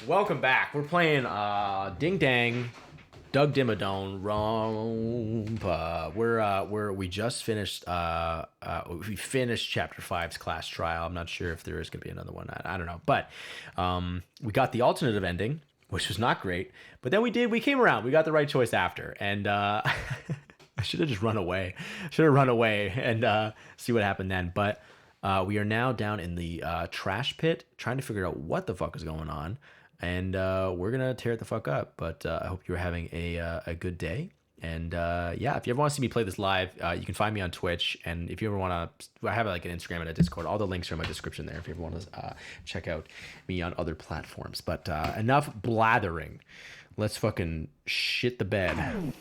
Welcome back. We're playing Ding Dang, Doug Dimmadome, Rompa. We just finished we finished chapter five's class trial. I'm not sure if there is gonna be another one. I don't know. But we got the alternative ending, which was not great. But then we came around. We got the right choice after. And I should have just run away. Should have run away and see what happened then. But we are now down in the trash pit trying to figure out what the fuck is going on. And we're going to tear it the fuck up. But I hope you're having a good day. And yeah, if you ever want to see me play this live, you can find me on Twitch. And if you ever want to, I have like an Instagram and a Discord. All the links are in my description there if you ever want to check out me on other platforms. But enough blathering. Let's fucking shit the bed.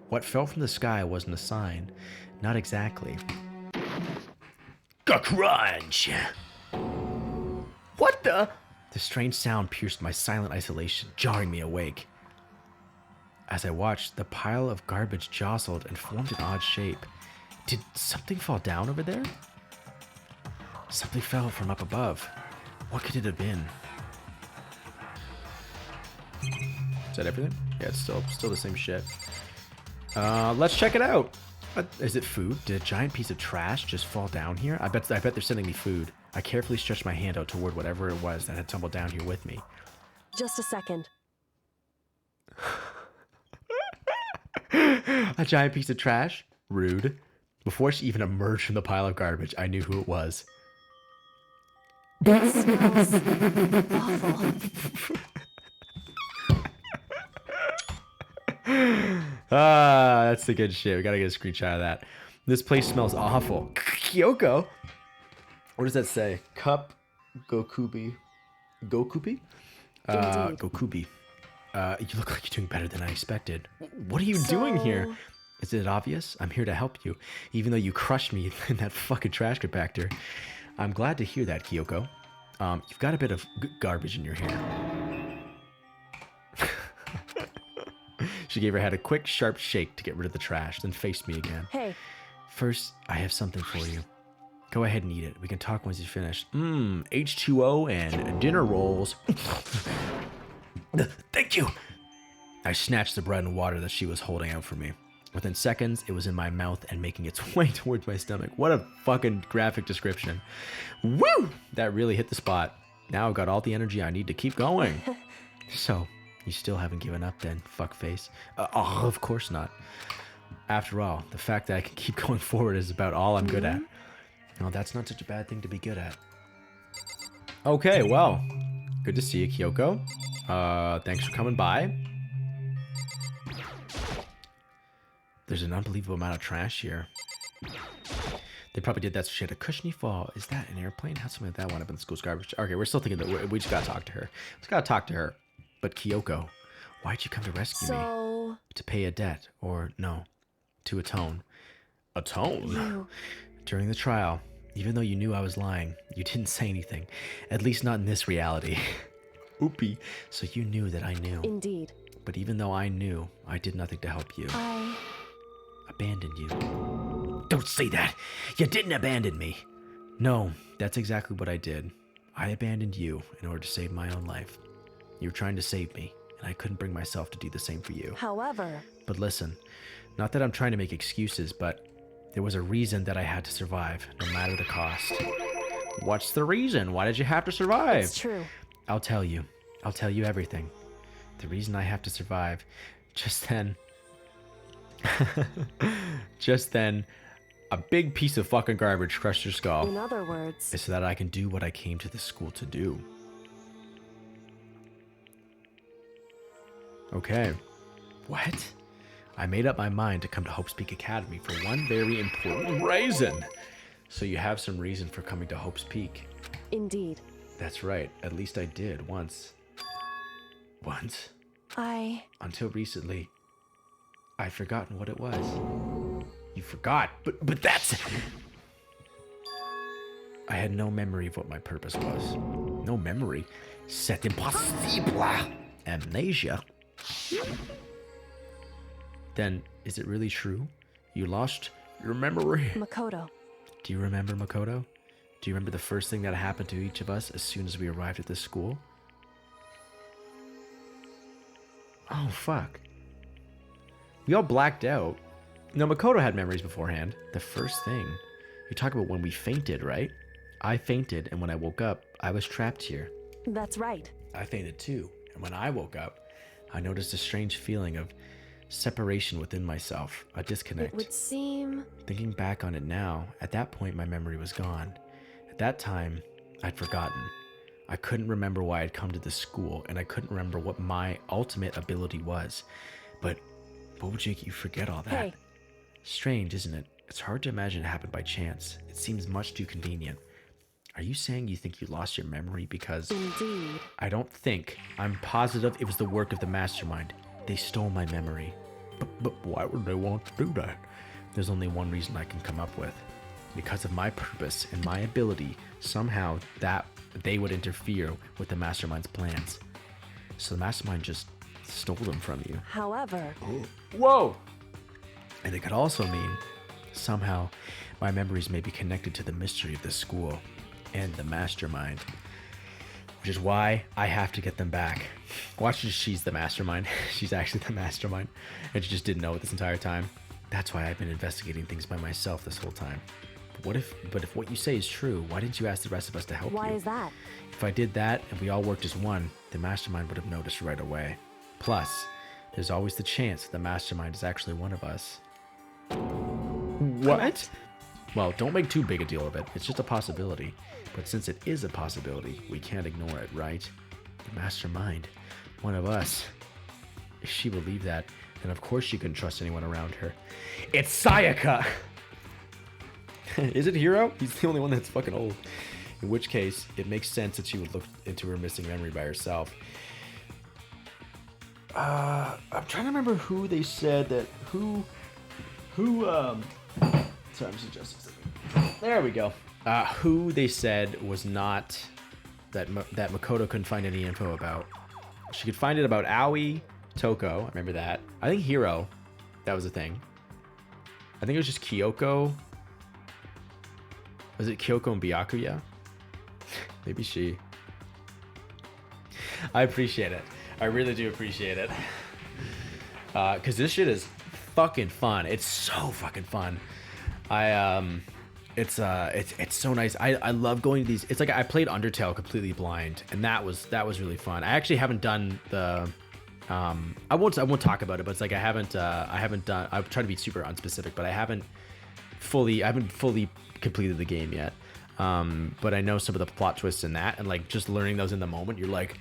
What fell from the sky wasn't a sign. Not exactly. Crunch! What the? The strange sound pierced my silent isolation, jarring me awake. As I watched, the pile of garbage jostled and formed an odd shape. Did something fall down over there? Something fell from up above. What could it have been? Is that everything? Yeah, it's still the same shit. Let's check it out. Is it food? Did a giant piece of trash just fall down here? I bet they're sending me food. I carefully stretched my hand out toward whatever it was that had tumbled down here with me. Just a second. A giant piece of trash? Rude. Before she even emerged from the pile of garbage, I knew who it was. It smells awful. That's the good shit. We gotta get a screenshot of that. This place smells awful. Kyoko? What does that say? Cup Gokubi. Gokubi? Gokubi. You look like you're doing better than I expected. What are you doing here? Is it obvious? I'm here to help you, even though you crushed me in that fucking trash compactor. I'm glad to hear that, Kyoko. You've got a bit of garbage in your hair. She gave her head a quick, sharp shake to get rid of the trash, then faced me again. Hey. First, I have something for you. Go ahead and eat it. We can talk once you finish. H2O and dinner rolls. Thank you. I snatched the bread and water that she was holding out for me. Within seconds, it was in my mouth and making its way towards my stomach. What a fucking graphic description. Woo! That really hit the spot. Now I've got all the energy I need to keep going. So, you still haven't given up then, fuckface? Of course not. After all, the fact that I can keep going forward is about all I'm good at. No, that's not such a bad thing to be good at. Okay, well, good to see you, Kyoko. Thanks for coming by. There's an unbelievable amount of trash here. They probably did that shit. A cushiony fall. Is that an airplane? How'd something like that wind up in the school's garbage? Okay, we're still thinking that we just gotta talk to her. Just gotta talk to her. But Kyoko, why'd you come to rescue me? To pay a debt, or no, to atone. Atone? During the trial, even though you knew I was lying, you didn't say anything. At least not in this reality. Oopie. So you knew that I knew. Indeed. But even though I knew, I did nothing to help you. I abandoned you. Don't say that! You didn't abandon me! No, that's exactly what I did. I abandoned you in order to save my own life. You were trying to save me, and I couldn't bring myself to do the same for you. However... But listen, not that I'm trying to make excuses, but there was a reason that I had to survive, no matter the cost. What's the reason? Why did you have to survive? It's true. I'll tell you. I'll tell you everything. The reason I have to survive. Just then, a big piece of fucking garbage crushed your skull. In other words, is so that I can do what I came to this school to do. Okay. What? I made up my mind to come to Hope's Peak Academy for one very important reason. So you have some reason for coming to Hope's Peak. Indeed. That's right. At least I did once. Once? Until recently, I'd forgotten what it was. You forgot, but that's... I had no memory of what my purpose was. No memory? C'est impossible. Amnesia? Then, is it really true? You lost your memory? Makoto. Do you remember Makoto? Do you remember the first thing that happened to each of us as soon as we arrived at this school? Oh, fuck. We all blacked out. No, Makoto had memories beforehand. The first thing. You talk about when we fainted, right? I fainted, and when I woke up, I was trapped here. That's right. I fainted too, and when I woke up, I noticed a strange feeling of separation within myself, a disconnect. It would seem... Thinking back on it now, at that point my memory was gone. At that time, I'd forgotten. I couldn't remember why I'd come to this school, and I couldn't remember what my ultimate ability was. But what would make you forget all that? Hey. Strange, isn't it? It's hard to imagine it happened by chance. It seems much too convenient. Are you saying you think you lost your memory because... Indeed. I don't think. I'm positive it was the work of the mastermind. They stole my memory. But why would they want to do that? There's only one reason I can come up with. Because of my purpose and my ability, somehow that they would interfere with the mastermind's plans. So the mastermind just stole them from you. However... Whoa! And it could also mean, somehow, my memories may be connected to the mystery of the school and the mastermind. Which is why I have to get them back. Watch as she's the mastermind. She's actually the mastermind. And she just didn't know it this entire time. That's why I've been investigating things by myself this whole time. But if what you say is true, why didn't you ask the rest of us to help you? Why is that? If I did that and we all worked as one, the mastermind would have noticed right away. Plus, there's always the chance that the mastermind is actually one of us. What? Correct. Well, don't make too big a deal of it. It's just a possibility. But since it is a possibility, we can't ignore it, right? The mastermind, one of us. If she believed that, then of course she couldn't trust anyone around her. It's Sayaka! Is it Hiro? He's the only one that's fucking old. In which case, it makes sense that she would look into her missing memory by herself. I'm trying to remember who they said that... Sorry, I'm just adjusting something. There we go. Who they said was not... That Makoto couldn't find any info about. She could find it about Aoi, Toko. I remember that. I think Hiro. That was a thing. I think it was just Kyoko. Was it Kyoko and Byakuya? Maybe she. I appreciate it. I really do appreciate it. Because this shit is fucking fun. It's so fucking fun. It's so nice. I love going to these. It's like I played Undertale completely blind, and that was really fun. I actually haven't done the I won't talk about it, but it's like I haven't done. I'm trying to be super unspecific, but I haven't fully completed the game yet. But I know some of the plot twists in that, and like just learning those in the moment, you're like,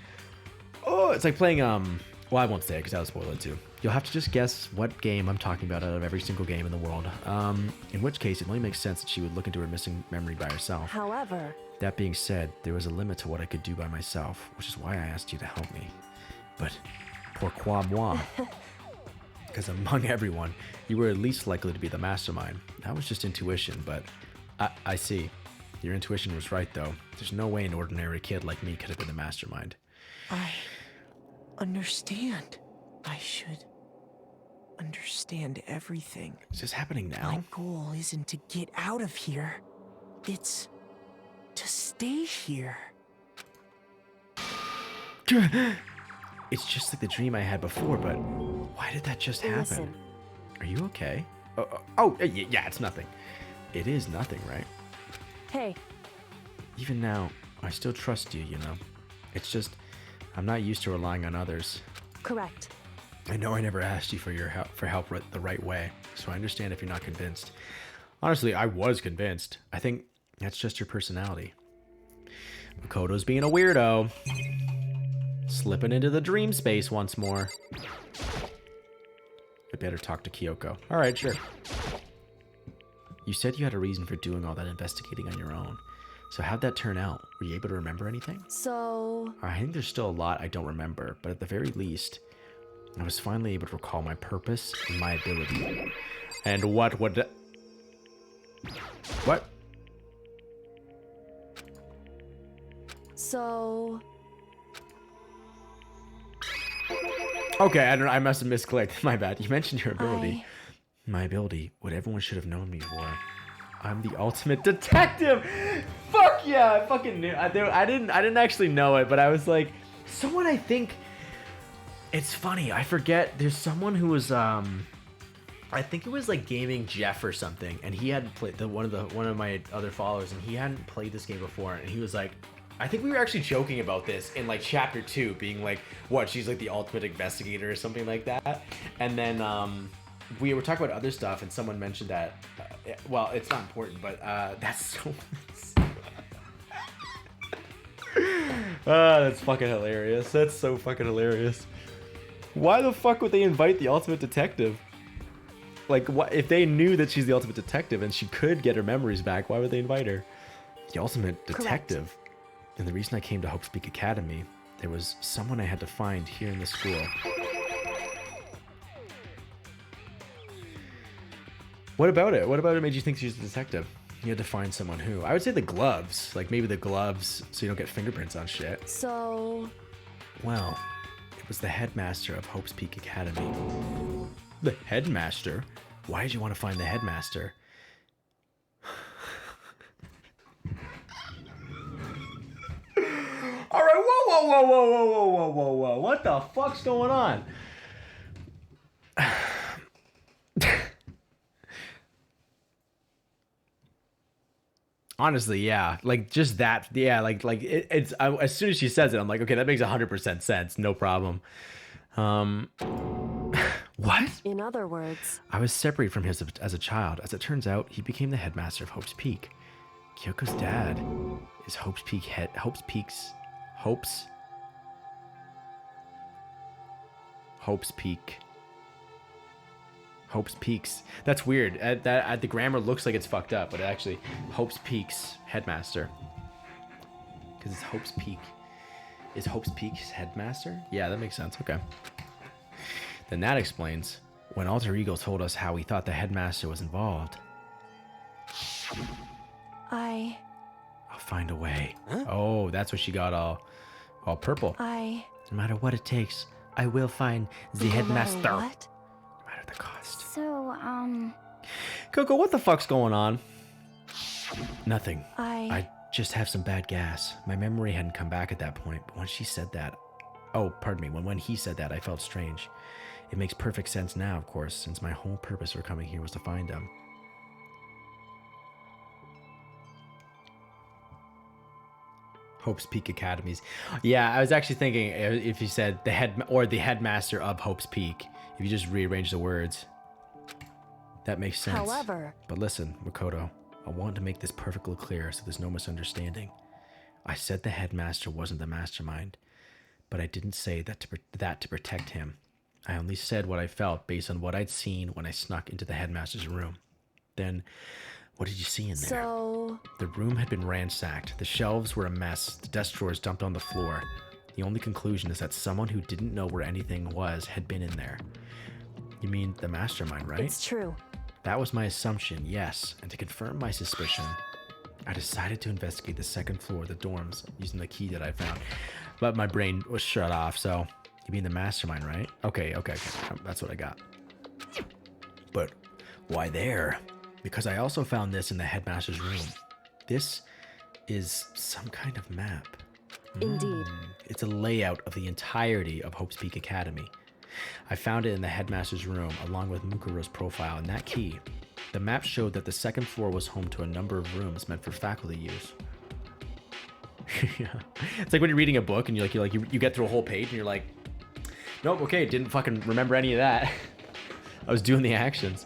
oh, it's like playing well, I won't say it because that'll spoil it too. You'll have to just guess what game I'm talking about out of every single game in the world. In which case, it only makes sense that she would look into her missing memory by herself. However... That being said, there was a limit to what I could do by myself, which is why I asked you to help me. But pourquoi moi? Because among everyone, you were at least likely to be the mastermind. That was just intuition, but I see. Your intuition was right, though. There's no way an ordinary kid like me could have been the mastermind. I understand. I should understand everything. Is this happening now? My goal isn't to get out of here. It's to stay here. It's just like the dream I had before, but why did that just happen? Listen. Are you okay? Yeah, it's nothing. It is nothing, right? Hey, Even now, I still trust you, you know. It's just, I'm not used to relying on others. correct. I know I never asked you for your help the right way, so I understand if you're not convinced. Honestly, I was convinced. I think that's just your personality. Makoto's being a weirdo. Slipping into the dream space once more. I better talk to Kyoko. Alright, sure. You said you had a reason for doing all that investigating on your own. So how'd that turn out? Were you able to remember anything? So... I think there's still a lot I don't remember, but at the very least, I was finally able to recall my purpose and my ability. And what? So... Okay, I must have misclicked. My bad. You mentioned your ability. My ability, what everyone should have known me for. I'm the ultimate detective. Fuck yeah! I fucking knew. I didn't actually know it, but I was like, someone I think It's funny. I forget. There's someone who was I think it was like Gaming Jeff or something, and he hadn't played one of my other followers, and he hadn't played this game before, and he was like, I think we were actually joking about this in like chapter 2, being like, what, she's like the ultimate investigator or something like that, and then we were talking about other stuff, and someone mentioned that. Well, it's not important, but that's so. That's fucking hilarious. That's so fucking hilarious. Why the fuck would they invite the ultimate detective? Like, what if they knew that she's the ultimate detective and she could get her memories back? Why would they invite her? The ultimate detective. Correct. And the reason I came to Hope's Peak Academy, there was someone I had to find here in the school. What about it? What about it made you think she's a detective? You had to find someone who. I would say the gloves. Like, maybe the gloves so you don't get fingerprints on shit. So... Well, it was the headmaster of Hope's Peak Academy. The headmaster? Why did you want to find the headmaster? All right, whoa. What the fuck's going on? Honestly, yeah, like just that, yeah, as soon as she says it, I'm like, okay, that makes 100% sense, no problem. What? In other words, I was separated from him as a child. As it turns out, he became the headmaster of Hope's Peak. Kyoko's dad is Hope's Peaks. That's weird. The grammar looks like it's fucked up, but actually, Hope's Peak's headmaster. Because it's Hope's Peak. Is Hope's Peak's headmaster? Yeah, that makes sense. Okay. Then that explains when Alter Ego told us how he thought the headmaster was involved. I'll find a way. Huh? Oh, that's what she got all purple. No matter what it takes, I will find the headmaster. What? No matter the cost. So, Coco, what the fuck's going on? Nothing. I just have some bad gas. My memory hadn't come back at that point, but when she said that... Oh, pardon me. When he said that, I felt strange. It makes perfect sense now, of course, since my whole purpose for coming here was to find him. Hope's Peak Academies. Yeah, I was actually thinking if you said the headmaster of Hope's Peak, if you just rearrange the words, that makes sense. However... But listen, Makoto, I want to make this perfectly clear so there's no misunderstanding. I said the headmaster wasn't the mastermind, but I didn't say that to protect him. I only said what I felt based on what I'd seen when I snuck into the headmaster's room. Then, what did you see in there? So... The room had been ransacked. The shelves were a mess. The desk drawers dumped on the floor. The only conclusion is that someone who didn't know where anything was had been in there. You mean the mastermind, right? It's true. That was my assumption, yes. And to confirm my suspicion, I decided to investigate the second floor of the dorms using the key that I found. But my brain was shut off, so... You mean the mastermind, right? Okay. That's what I got. But why there? Because I also found this in the headmaster's room. This is some kind of map. Indeed. It's a layout of the entirety of Hope's Peak Academy. I found it in the headmaster's room along with Mukuro's profile and that key. The map showed that the second floor was home to a number of rooms meant for faculty use. Yeah. It's like when you're reading a book and you get through a whole page and you're like, nope, okay, didn't fucking remember any of that. I was doing the actions.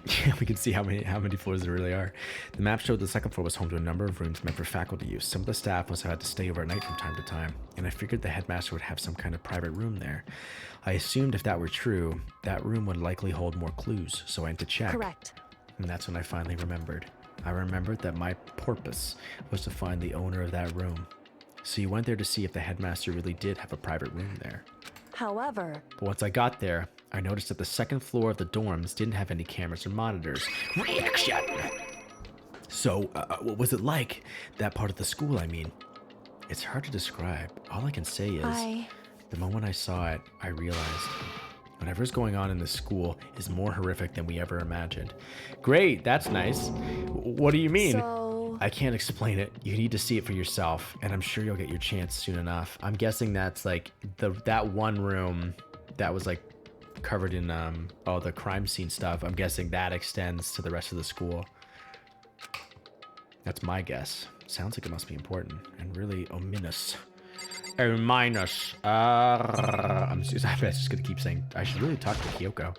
Yeah, we can see how many floors there really are. The map showed the second floor was home to a number of rooms meant for faculty use. Some of the staff must have had to stay overnight from time to time, and I figured the headmaster would have some kind of private room there. I assumed if that were true, that room would likely hold more clues, so I went to check. Correct. And that's when I finally remembered. I remembered that my purpose was to find the owner of that room. So you went there to see if the headmaster really did have a private room there. However... But once I got there, I noticed that the second floor of the dorms didn't have any cameras or monitors. Reaction! So, what was it like? That part of the school, I mean. It's hard to describe. All I can say is, the moment I saw it, I realized whatever's going on in this school is more horrific than we ever imagined. Great, that's nice. What do you mean? So... I can't explain it. You need to see it for yourself, and I'm sure you'll get your chance soon enough. I'm guessing that's like that one room that was like covered in all the crime scene stuff. I'm guessing that extends to the rest of the school. That's my guess. Sounds like it must be important and really ominous. Ominous. I'm just gonna keep saying I should really talk to Kyoko.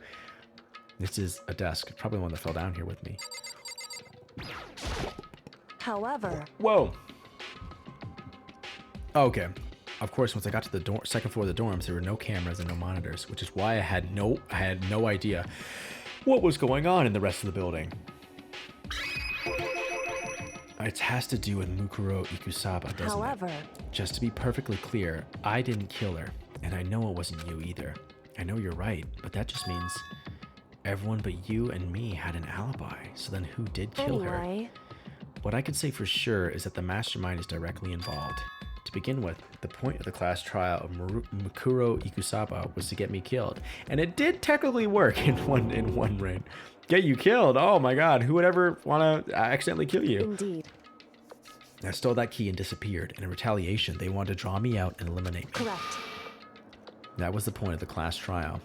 This is a desk, probably one that fell down here with me. However, Whoa. Okay. Of course, once I got to the second floor of the dorms, there were no cameras and no monitors, which is why I had no idea what was going on in the rest of the building. It has to do with Mukuro Ikusaba, doesn't however, it? Just to be perfectly clear, I didn't kill her, and I know it wasn't you either. I know you're right, but that just means everyone but you and me had an alibi. So then who did kill her? anyway, What I can say for sure is that the mastermind is directly involved. To begin with, the point of the class trial of Mukuro Ikusaba was to get me killed, and it did technically work in one rain. Get you killed? Oh my god, who would ever want to accidentally kill you? indeed, I stole that key and disappeared, and in retaliation, they wanted to draw me out and eliminate me. correct. That was the point of the class trial.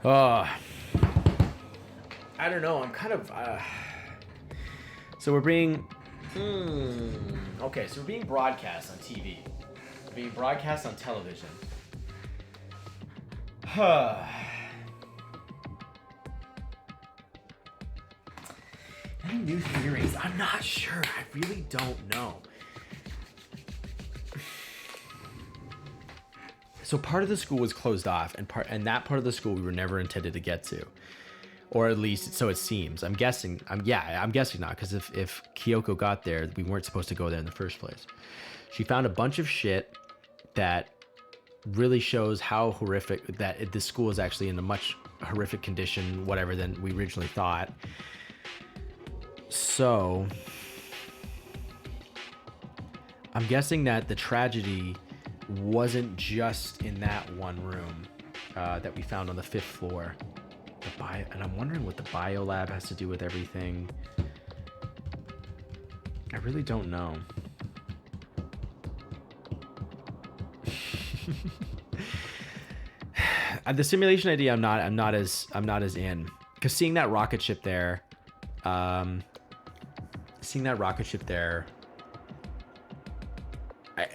I don't know. I'm kind of. So we're being. Okay, so we're being broadcast on TV. We're being broadcast on television. Any new theories? I'm not sure. I really don't know. So part of the school was closed off, and that part of the school we were never intended to get to, or at least so it seems. I'm guessing. I'm guessing not, because if Kyoko got there, we weren't supposed to go there in the first place. She found a bunch of shit that really shows how horrific that this school is actually in a much horrific condition, whatever, than we originally thought. So I'm guessing that the tragedy wasn't just in that one room that we found on the 5th floor. And I'm wondering what the bio lab has to do with everything. I really don't know. The simulation idea, I'm not as in, because seeing that rocket ship there,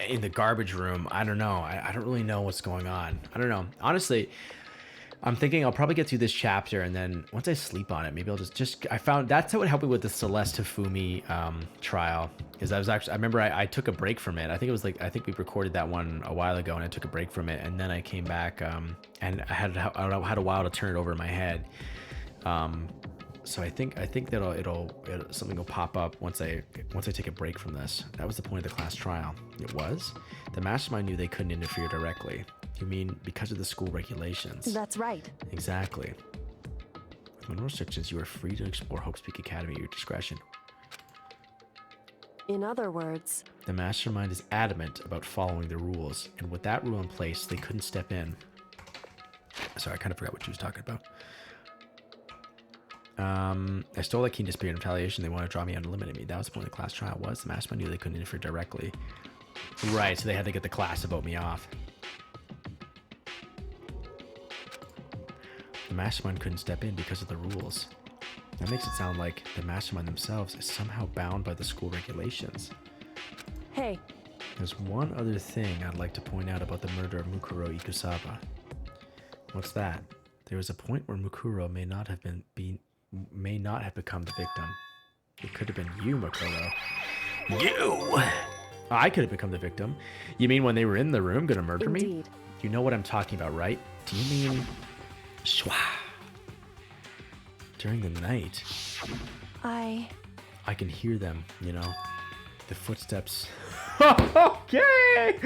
in the garbage room, I don't know. I don't really know what's going on. I don't know. Honestly, I'm thinking I'll probably get through this chapter, and then once I sleep on it, maybe I'll just I found that's what helped me with the Celeste Hifumi trial, because I remember I took a break from it. I think we recorded that one a while ago, and I took a break from it, and then I came back and I had a while to turn it over in my head. So I think that something will pop up once I take a break from this. That was the point of the class trial. It was. The mastermind knew they couldn't interfere directly. You mean because of the school regulations? That's right. Exactly. With no restrictions, you are free to explore Hope's Peak Academy at your discretion. In other words, The mastermind is adamant about following the rules, and with that rule in place, they couldn't step in. Sorry, I kind of forgot what she was talking about. I stole that key and disappeared in retaliation. They wanted to draw me out and eliminate me. That was the point of the class trial was. The mastermind knew they couldn't interfere directly. Right, so they had to get the class to vote me off. The mastermind couldn't step in because of the rules. That makes it sound like the mastermind themselves is somehow bound by the school regulations. hey, There's one other thing I'd like to point out about the murder of Mukuro Ikusaba. What's that? There was a point where Mukuro may not have become the victim. It could have been you, Mukuro. You! I could have become the victim. You mean when they were in the room gonna murder me? indeed. You know what I'm talking about, right? Do you mean... Shwa. During the night, I can hear them, you know. The footsteps. Okay!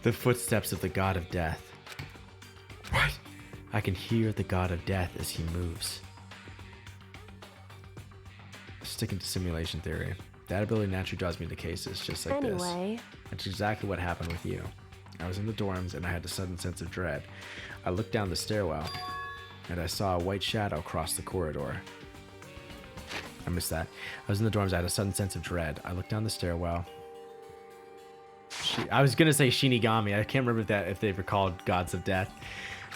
The footsteps of the god of death. What? I can hear the god of death as he moves. Sticking to simulation theory. That ability naturally draws me into cases just like this. Anyway, That's exactly what happened with you. I was in the dorms and I had a sudden sense of dread. I looked down the stairwell and I saw a white shadow cross the corridor. I missed that. I was in the dorms. I had a sudden sense of dread. I looked down the stairwell. I was gonna say Shinigami. I can't remember if they were called Gods of Death.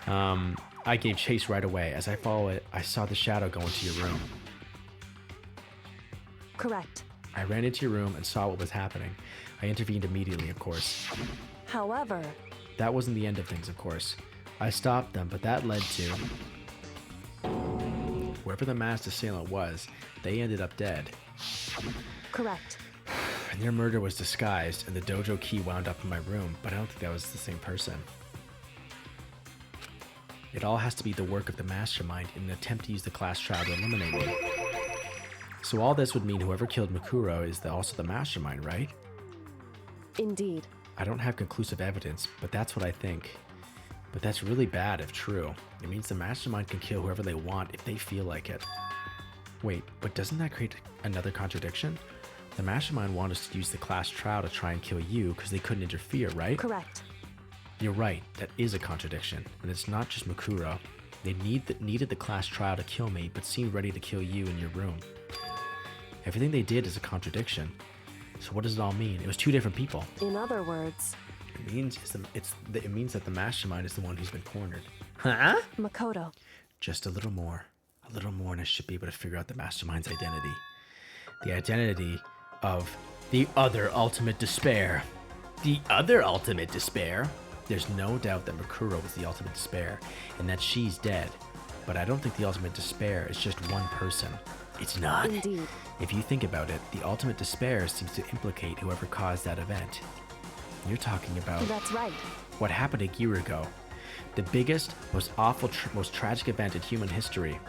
I gave chase right away. As I followed it, I saw the shadow go into your room. Correct. I ran into your room and saw what was happening. I intervened immediately, of course. However, That wasn't the end of things, of course. I stopped them, but that led to... Whoever the masked assailant was, they ended up dead. correct. And their murder was disguised, and the dojo key wound up in my room, but I don't think that was the same person. It all has to be the work of the mastermind in an attempt to use the class trial to eliminate me. So all this would mean whoever killed Makuro is also the mastermind, right? Indeed. I don't have conclusive evidence, but that's what I think. But that's really bad if true. It means the mastermind can kill whoever they want if they feel like it. Wait, but doesn't that create another contradiction? The mastermind wanted us to use the class trial to try and kill you because they couldn't interfere, right? Correct. You're right, that is a contradiction. And it's not just Makuro. They needed the class trial to kill me, but seemed ready to kill you in your room. Everything they did is a contradiction. So what does it all mean? It was two different people. In other words, It means it means that the mastermind is the one who's been cornered. Huh? Makoto. Just a little more, and I should be able to figure out the mastermind's identity. The identity of the other ultimate despair. The other ultimate despair? There's no doubt that Makuro was the ultimate despair, and that she's dead. But I don't think the ultimate despair is just one person. It's not. Indeed. If you think about it, the ultimate despair seems to implicate whoever caused that event. You're talking about That's right. what happened a year ago. The biggest, most awful, most tragic event in human history.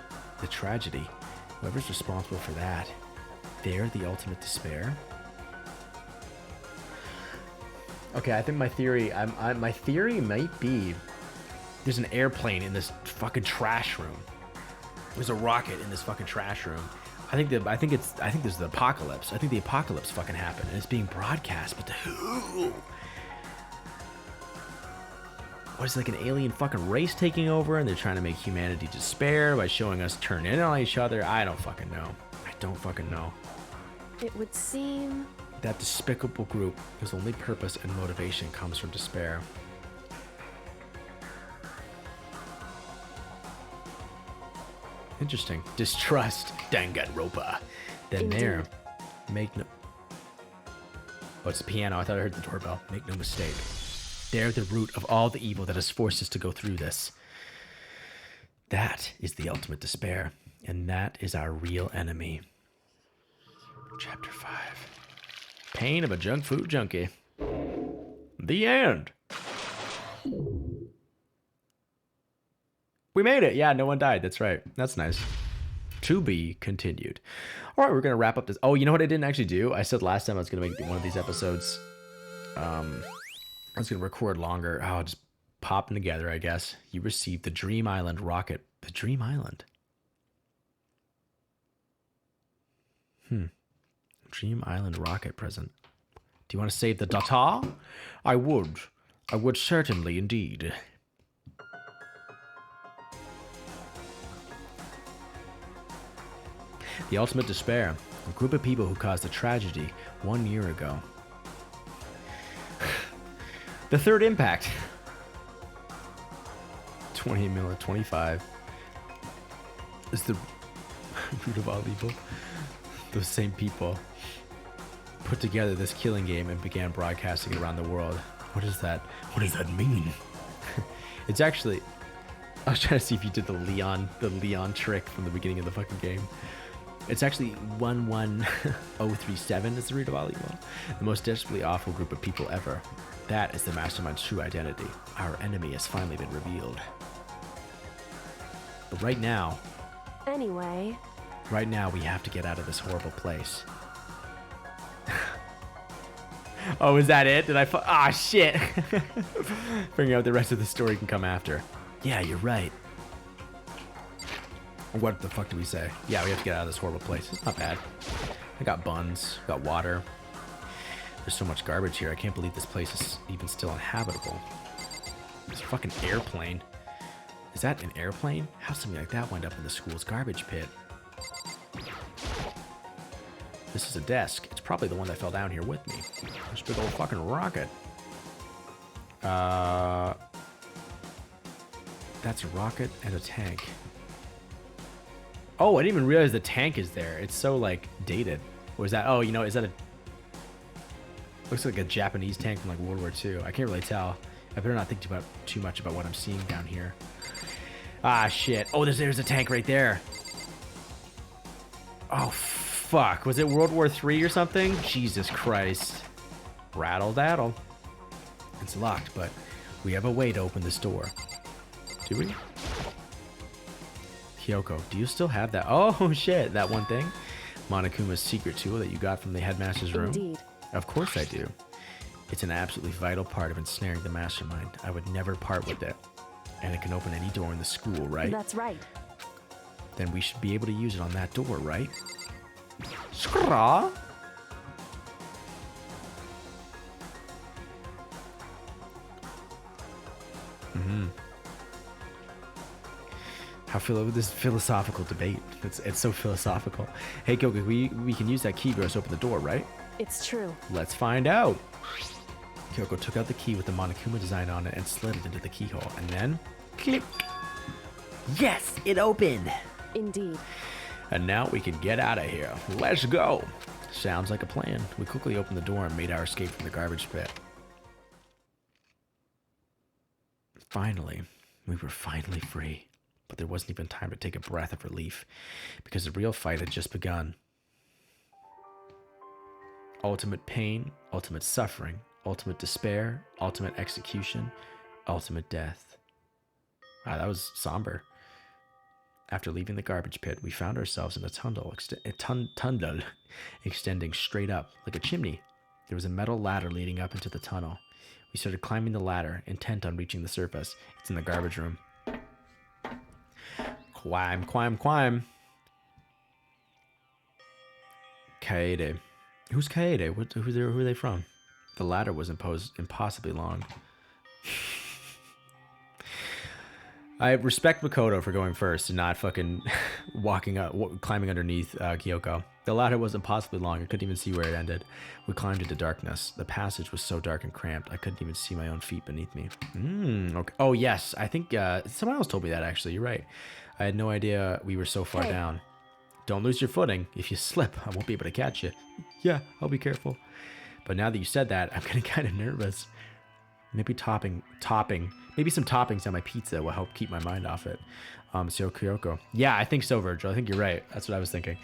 The tragedy. Whoever's responsible for that, they're the ultimate despair. Okay, I think my theory, my theory might be there's an airplane in this fucking trash room. There's a rocket in this fucking trash room. I think there's the apocalypse. I think the apocalypse fucking happened and it's being broadcast, but who? What is it, like an alien fucking race taking over and they're trying to make humanity despair by showing us turn in on each other? I don't fucking know. It would seem That despicable group whose only purpose and motivation comes from despair. Interesting. Distrust Danganronpa. Then Indeed. there. Make no... Oh, it's a piano. I thought I heard the doorbell. Make no mistake. They're the root of all the evil that has forced us to go through this. That is the ultimate despair. And that is our real enemy. Chapter 5. Pain of a junk food junkie. The end. We made it. Yeah, no one died. That's right. That's nice. To be continued. All right, we're going to wrap up this. Oh, you know what I didn't actually do? I said last time I was going to make one of these episodes. I was going to record longer. Oh, just pop them together, I guess. You received the Dream Island rocket. The Dream Island. Dream Island rocket present. Do you want to save the data? I would. I would certainly indeed. The ultimate despair. A group of people who caused a tragedy 1 year ago. The third impact. 28 million, 25. Is the root of all evil. Those same people put together this killing game and began broadcasting it around the world. What is that? What does that mean? It's actually... I was trying to see if you did the Leon trick from the beginning of the fucking game. It's actually 11037 is the root of all evil. The most desperately awful group of people ever. That is the mastermind's true identity. Our enemy has finally been revealed. But right now, anyway. right now we have to get out of this horrible place. Oh, is that it? Did I shit. Figuring out the rest of the story can come after. Yeah, you're right. What the fuck do we say? Yeah, we have to get out of this horrible place. It's not bad. I got buns, got water. There's so much garbage here. I can't believe this place is even still inhabitable. There's a fucking airplane. Is that an airplane? How something like that wind up in the school's garbage pit? This is a desk. It's probably the one that fell down here with me. This big old fucking rocket. That's a rocket and a tank. Oh, I didn't even realize the tank is there. It's so, like, dated. Or is that... Oh, you know, is that a... Looks like a Japanese tank from, like, World War II. I can't really tell. I better not think too much about what I'm seeing down here. Ah, shit. Oh, there's a tank right there. Oh, fuck. Was it World War III or something? Jesus Christ. Rattle-daddle. It's locked, but we have a way to open this door. Do we? Kyoko, do you still have that? Oh, shit. That one thing? Monokuma's secret tool that you got from the headmaster's room? Indeed. Of course I do. It's an absolutely vital part of ensnaring the mastermind. I would never part with it. And it can open any door in the school, right? That's right. Then we should be able to use it on that door, right? Scraw! How this philosophical debate. It's so philosophical. Hey, Kyoko, we can use that key to open the door, right? It's true. Let's find out. Kyoko took out the key with the Monokuma design on it and slid it into the keyhole. And then, click. Yes, it opened. Indeed. And now we can get out of here. Let's go. Sounds like a plan. We quickly opened the door and made our escape from the garbage pit. Finally, we were finally free. But there wasn't even time to take a breath of relief, because the real fight had just begun. Ultimate pain, ultimate suffering, ultimate despair, ultimate execution, ultimate death. Wow, that was somber. After leaving the garbage pit, we found ourselves in a tunnel extending straight up, like a chimney. There was a metal ladder leading up into the tunnel. We started climbing the ladder, intent on reaching the surface. It's in the garbage room. Climb, climb, climb. Kaede. Who's Kaede? Who are they from? The ladder was impossibly long. I respect Makoto for going first and not fucking climbing underneath Kyoko. The ladder was impossibly long. I couldn't even see where it ended. We climbed into darkness. The passage was so dark and cramped, I couldn't even see my own feet beneath me. Okay. Oh, yes. I think someone else told me that, actually. You're right. I had no idea we were so far down. Don't lose your footing. If you slip, I won't be able to catch you. Yeah, I'll be careful. But now that you said that, I'm getting kind of nervous. Maybe maybe some toppings on my pizza will help keep my mind off it. So Kyoko. Yeah, I think so, Virgil. I think you're right. That's what I was thinking.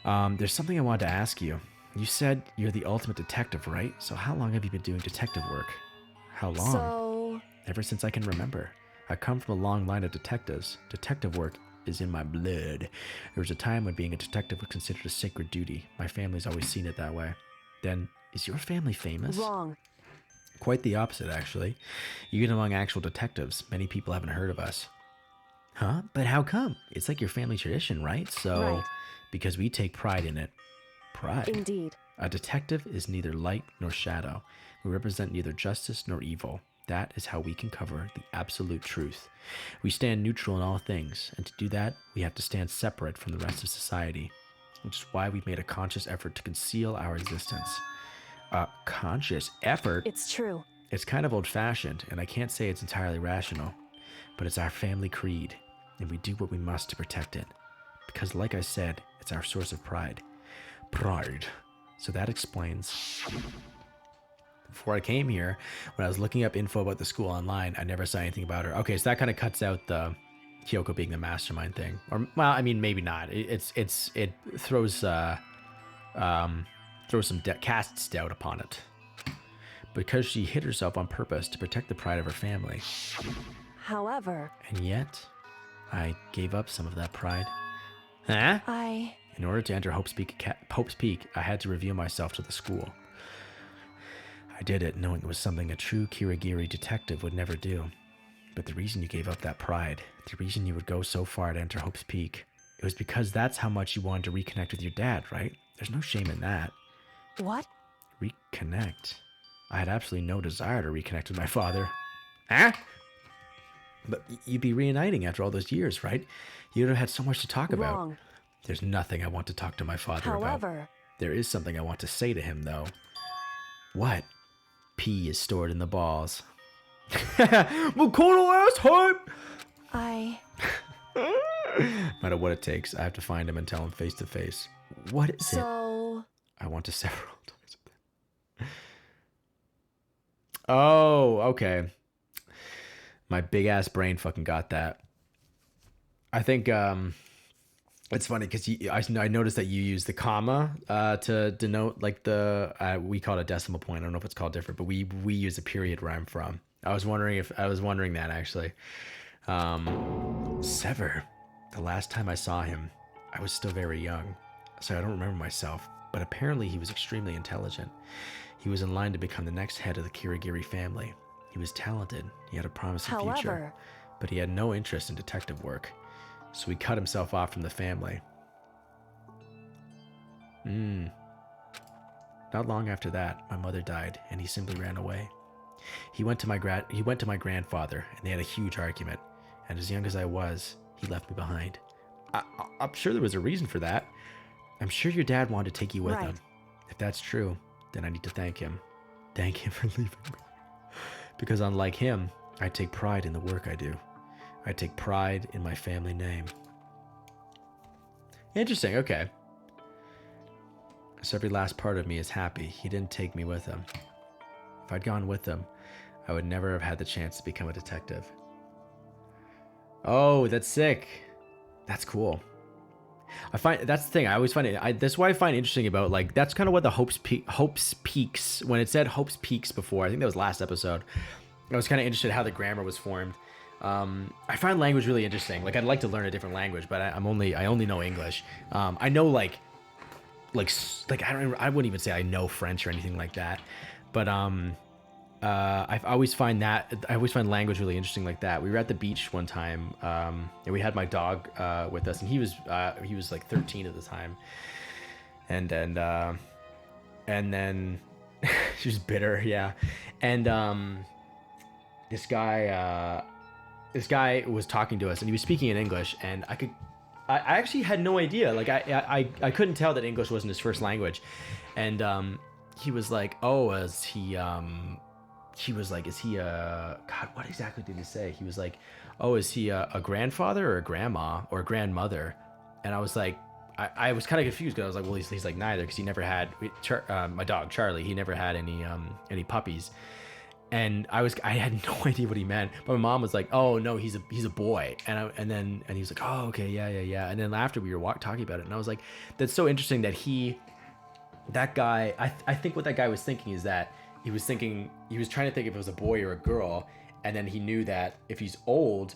There's something I wanted to ask you. You said you're the ultimate detective, right? So how long have you been doing detective work? How long? So... Ever since I can remember. I come from a long line of detectives. Detective work is in my blood. There was a time when being a detective was considered a sacred duty. My family's always seen it that way. Then, is your family famous? Wrong. Quite the opposite, actually. Even among actual detectives, many people haven't heard of us. Huh? But how come? It's like your family tradition, right? So, Right. Because we take pride in it. Pride? Indeed. A detective is neither light nor shadow. We represent neither justice nor evil. That is how we can cover the absolute truth. We stand neutral in all things, and to do that, we have to stand separate from the rest of society, which is why we've made a conscious effort to conceal our existence. A conscious effort? It's true. It's kind of old-fashioned, and I can't say it's entirely rational, but it's our family creed, and we do what we must to protect it. Because, like I said, it's our source of pride. Pride. So that explains... Before I came here, when I was looking up info about the school online, I never saw anything about her. Okay, so that kind of cuts out the Kyoko being the mastermind thing. Or, well, I mean, maybe not. It throws some casts doubt upon it. Because she hid herself on purpose to protect the pride of her family. However... And yet, I gave up some of that pride. Huh? In order to enter Hope's Peak, I had to reveal myself to the school. I did it knowing it was something a true Kirigiri detective would never do. But the reason you gave up that pride, the reason you would go so far to enter Hope's Peak, it was because that's how much you wanted to reconnect with your dad, right? There's no shame in that. What? Reconnect? I had absolutely no desire to reconnect with my father. Huh? But you'd be reuniting after all those years, right? You'd have had so much to talk about. Wrong. There's nothing I want to talk to my father about. However... There is something I want to say to him, though. What? Pee is stored in the balls. McConnell ass hype! No matter what it takes, I have to find him and tell him face to face. What is it? So... I want to sever all ties with him. Oh, okay. My big ass brain fucking got that. I think it's funny because I noticed that you use the comma to denote like the we call it a decimal point. I don't know if it's called different, but we use a period where I'm from. I was wondering that actually. Sever. The last time I saw him, I was still very young, so I don't remember myself. But apparently he was extremely intelligent. He was in line to become the next head of the Kirigiri family. He was talented. He had a promising future, but he had no interest in detective work. So he cut himself off from the family. Not long after that, my mother died, and he simply ran away. He went to my grandfather, and they had a huge argument. And as young as I was, he left me behind. I'm sure there was a reason for that. I'm sure your dad wanted to take you with him. If that's true, then I need to thank him. Thank him for leaving me. Because unlike him, I take pride in the work I do. I take pride in my family name. Interesting, okay. So every last part of me is happy he didn't take me with him. If I'd gone with him, I would never have had the chance to become a detective. Oh, that's sick. That's cool. That's the thing. I always find it. That's what I find interesting about, like, that's kind of what the Hope's Peaks, when it said Hope's Peaks before, I think that was last episode. I was kind of interested how the grammar was formed. I find language really interesting. Like, I'd like to learn a different language, but I only know English. I know I wouldn't even say I know French or anything like that. But I always find language really interesting like that. We were at the beach one time, and we had my dog with us, and he was like 13 at the time, and then she was bitter, yeah, and this guy was talking to us, and he was speaking in English, and I actually had no idea, like I couldn't tell that English wasn't his first language, and he was like, oh, is he a, God, what exactly did he say? He was like, oh, is he a grandfather or a grandma or a grandmother? And I was like, I was kind of confused because I was like, well, he's like neither, because he never had, my dog, Charlie, he never had any puppies. And I had no idea what he meant, but my mom was like, "Oh no, he's a boy," and he was like, "Oh, okay, yeah." And then after we were talking about it, and I was like, "That's so interesting that that guy." I think what that guy was thinking is that he was trying to think if it was a boy or a girl, and then he knew that if he's old,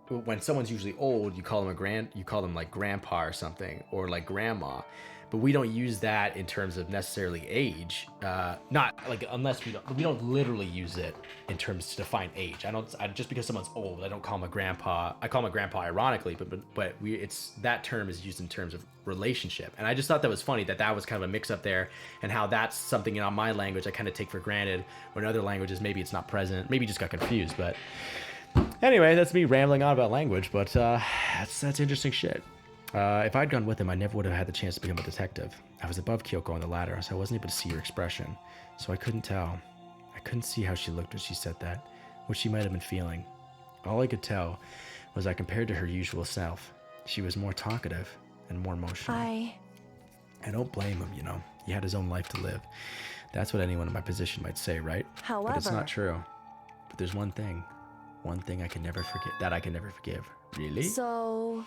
when someone's usually old, you call them like grandpa or something, or like grandma. But we don't use that in terms of necessarily age, not like, unless we don't literally use it in terms to define age. Just because someone's old, I don't call him a grandpa. I call him a grandpa ironically, but it's, that term is used in terms of relationship. And I just thought that was funny that was kind of a mix up there, and how that's something in my language I kind of take for granted, when in other languages maybe it's not present. Maybe just got confused, but anyway, that's me rambling on about language, but that's interesting shit. If I'd gone with him, I never would have had the chance to become a detective. I was above Kyoko on the ladder, so I wasn't able to see her expression. So I couldn't tell. I couldn't see how she looked when she said that, what she might have been feeling. All I could tell was I compared to her usual self. She was more talkative and more emotional. I don't blame him, He had his own life to live. That's what anyone in my position might say, right? However, but it's not true. But there's one thing I can never forget, that I can never forgive. Really? So...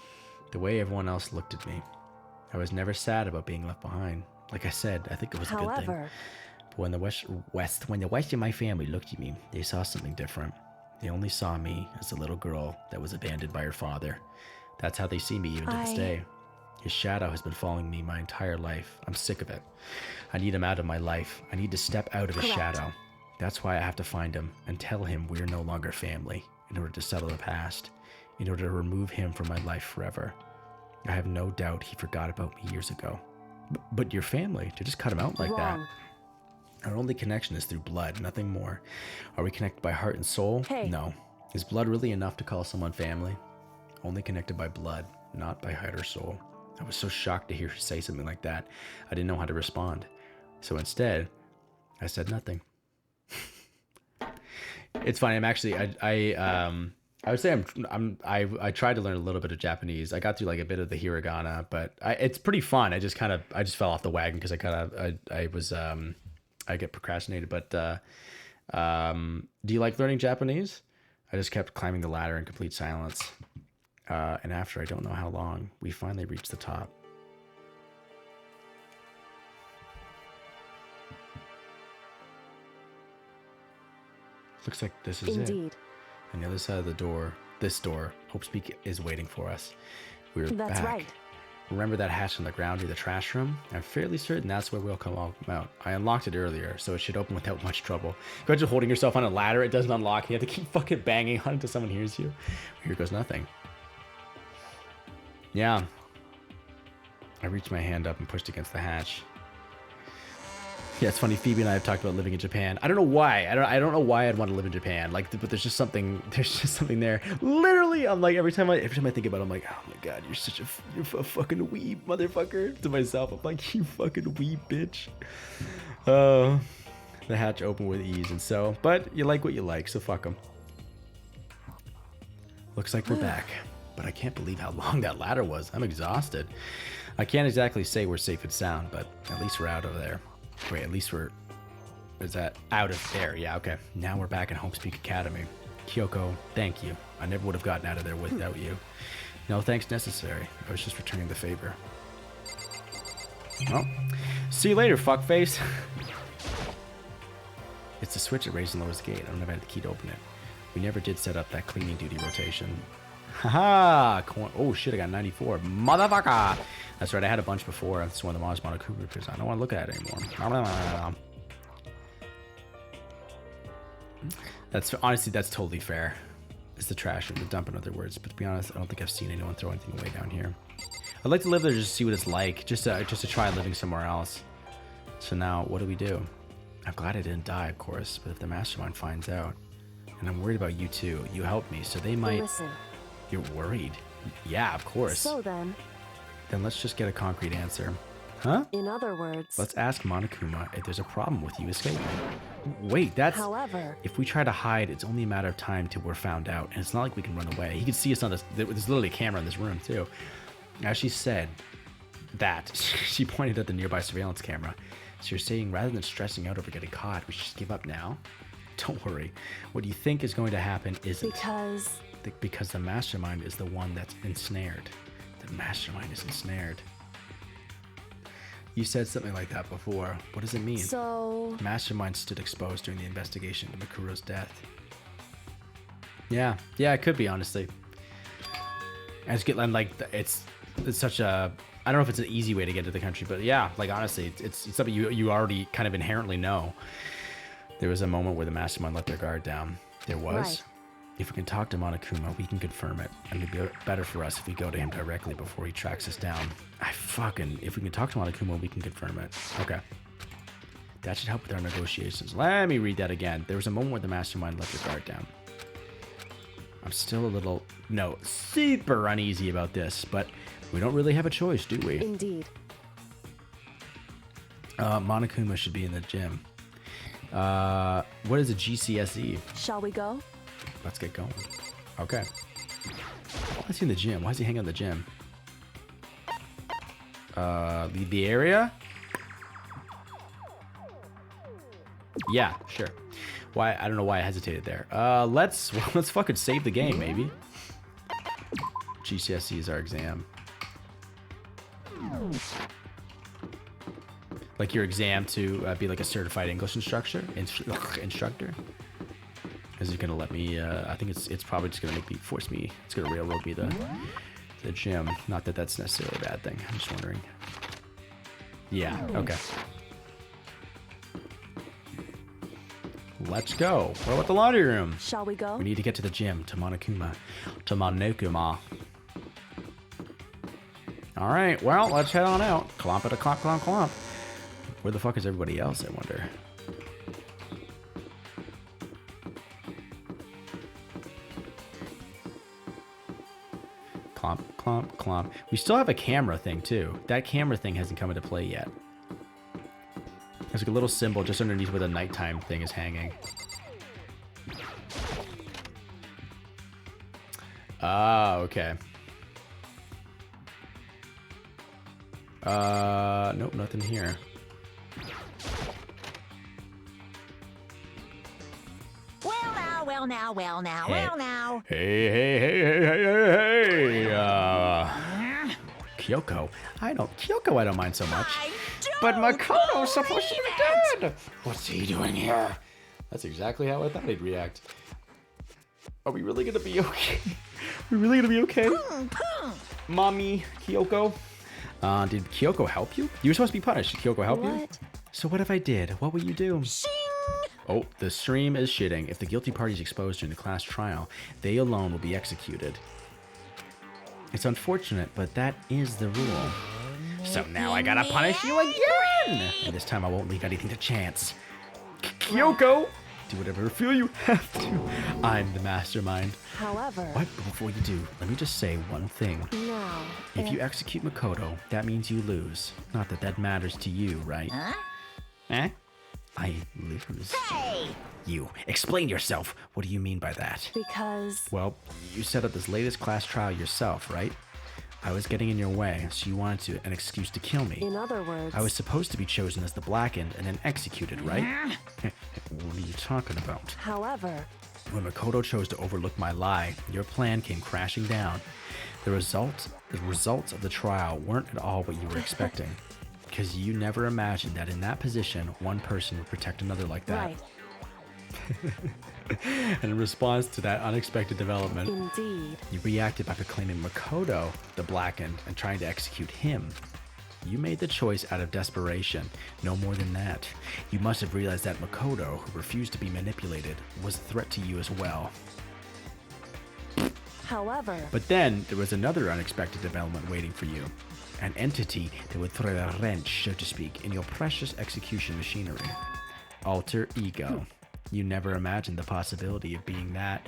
the way everyone else looked at me. I was never sad about being left behind. Like I said, I think it was a good thing. But when the rest of my family looked at me, they saw something different. They only saw me as a little girl that was abandoned by her father. That's how they see me even to this day. His shadow has been following me my entire life. I'm sick of it. I need him out of my life. I need to step out of his shadow. That's why I have to find him and tell him we're no longer family, in order to settle the past, in order to remove him from my life forever. I have no doubt he forgot about me years ago. But your family, to just cut him out like that. Our only connection is through blood, nothing more. Are we connected by heart and soul? Hey. No. Is blood really enough to call someone family? Only connected by blood, not by heart or soul. I was so shocked to hear her say something like that. I didn't know how to respond. So instead, I said nothing. It's funny. I'm actually, I would say I tried to learn a little bit of Japanese. I got through like a bit of the hiragana, but it's pretty fun. I just fell off the wagon because I get procrastinated. But do you like learning Japanese? I just kept climbing the ladder in complete silence. And after I don't know how long, we finally reached the top. Looks like this is it. Indeed. On the other side of the door, this door, Hopespeak is waiting for us. We're That's back. right. Remember that hatch on the ground near the trash room? I'm fairly certain that's where we'll come out. I unlocked it earlier, so it should open without much trouble. Imagine holding yourself on a ladder, it doesn't unlock, and you have to keep fucking banging on it until someone hears you. Here goes nothing. Yeah. I reached my hand up and pushed against the hatch. Yeah, it's funny. Phoebe and I have talked about living in Japan. I don't know why. I don't know why I'd want to live in Japan. Like, but there's just something there. Literally, I'm like every time I think about it, I'm like, oh my god, you're a fucking weeb, motherfucker. To myself, I'm like, you fucking weeb, bitch. The hatch opened with ease, and so, but you like what you like, so fuck them. Looks like we're back, but I can't believe how long that ladder was. I'm exhausted. I can't exactly say we're safe and sound, but at least we're out of there. Wait, at least is that out of there? Yeah, okay. Now we're back in Hopespeak Academy. Kyoko, thank you. I never would have gotten out of there without you. No thanks necessary. I was just returning the favor. Well, see you later, fuckface. It's the switch that raises and lowers the gate. I don't know if I had the key to open it. We never did set up that cleaning duty rotation. Haha! Oh shit, I got 94. Motherfucker! That's right, I had a bunch before. That's one of the Mons Monokuma because I don't want to look at it anymore. Honestly, that's totally fair. It's the trash and the dump, in other words. But to be honest, I don't think I've seen anyone throw anything away down here. I'd like to live there just to see what it's like, just to try living somewhere else. So now, what do? I'm glad I didn't die, of course, but if the mastermind finds out, and I'm worried about you too. You helped me, so they might... Listen. You're worried? Yeah, of course. So then Let's just get a concrete answer. Huh? in other words, Let's ask Monokuma if there's a problem with you escaping. Wait, that's... however, If we try to hide, it's only a matter of time till we're found out, and it's not like we can run away. He can see us on this... There's literally a camera in this room, too. As she said that, she pointed at the nearby surveillance camera. So you're saying rather than stressing out over getting caught, we should just give up now? Don't worry. What you think is going to happen isn't. Because the mastermind is the one that's ensnared. The mastermind is ensnared. You said something like that before. What does it mean? so Mastermind stood exposed during the investigation into Makuro's death. Yeah, it could be, honestly. I just get like it's such a... I don't know if it's an easy way to get to the country, but yeah, like honestly, it's something you already kind of inherently know. There was a moment where the mastermind let their guard down. There was. Right. If we can talk to Monokuma, we can confirm it. And it'd be better for us if we go to him directly before he tracks us down. If we can talk to Monokuma, we can confirm it. Okay. That should help with our negotiations. Let me read that again. There was a moment where the mastermind let their guard down. I'm still a little, super uneasy about this, but we don't really have a choice, do we? indeed. Monokuma should be in the gym. What is a GCSE? Shall we go? Let's get going. Okay. Why is he in the gym? Why is he hanging out in the gym? Leave the area? Yeah, sure. Why? I don't know why I hesitated there. Let's fucking save the game, maybe. GCSE is our exam. Like your exam to be like a certified English instructor. Is it gonna let me? I think it's probably just gonna force me. It's gonna railroad me the gym. Not that that's necessarily a bad thing. I'm just wondering. Yeah. Okay. Let's go. What about the laundry room? Shall we go? We need to get to the gym, to Monokuma. All right, well, let's head on out. Clomp it a clomp, clomp, clomp. Where the fuck is everybody else, I wonder? clomp, clomp, clomp. We still have a camera thing, too. That camera thing hasn't come into play yet. There's like a little symbol just underneath where the nighttime thing is hanging. Ah, okay. Nope, nothing here. Well now, well now. Hey. Kyoko. I don't mind so much. But Makoto's supposed to be dead. What's he doing here? That's exactly how I thought he'd react. Are we really gonna be okay? Are we really gonna be okay? Mommy, Kyoko. Did Kyoko help you? You were supposed to be punished. Did Kyoko help you? What? So what if I did? What would you do? Shing! Oh, the stream is shitting. If the guilty party is exposed during the class trial, they alone will be executed. It's unfortunate, but that is the rule. So now I gotta punish you again! And this time I won't leave anything to chance. Kyoko! Do whatever feel you have to. I'm the mastermind. However, What? Before you do, let me just say one thing. now, If you execute Makoto, that means you lose. Not that that matters to you, right? Huh? Eh? I lose. Hey! You. Explain yourself. What do you mean by that? because Well, you set up this latest class trial yourself, right? I was getting in your way, so you wanted an excuse to kill me. in other words, I was supposed to be chosen as the blackened and then executed, right? What are you talking about? however, When Makoto chose to overlook my lie, your plan came crashing down. The results of the trial weren't at all what you were expecting. Because you never imagined that in that position, one person would protect another like that. right, And in response to that unexpected development, indeed, you reacted by proclaiming Makoto the blackened and trying to execute him. You made the choice out of desperation, no more than that. You must have realized that Makoto, who refused to be manipulated, was a threat to you as well. however, But then there was another unexpected development waiting for you. An entity that would throw a wrench, so to speak, in your precious execution machinery. Alter ego. You never imagined the possibility of being that,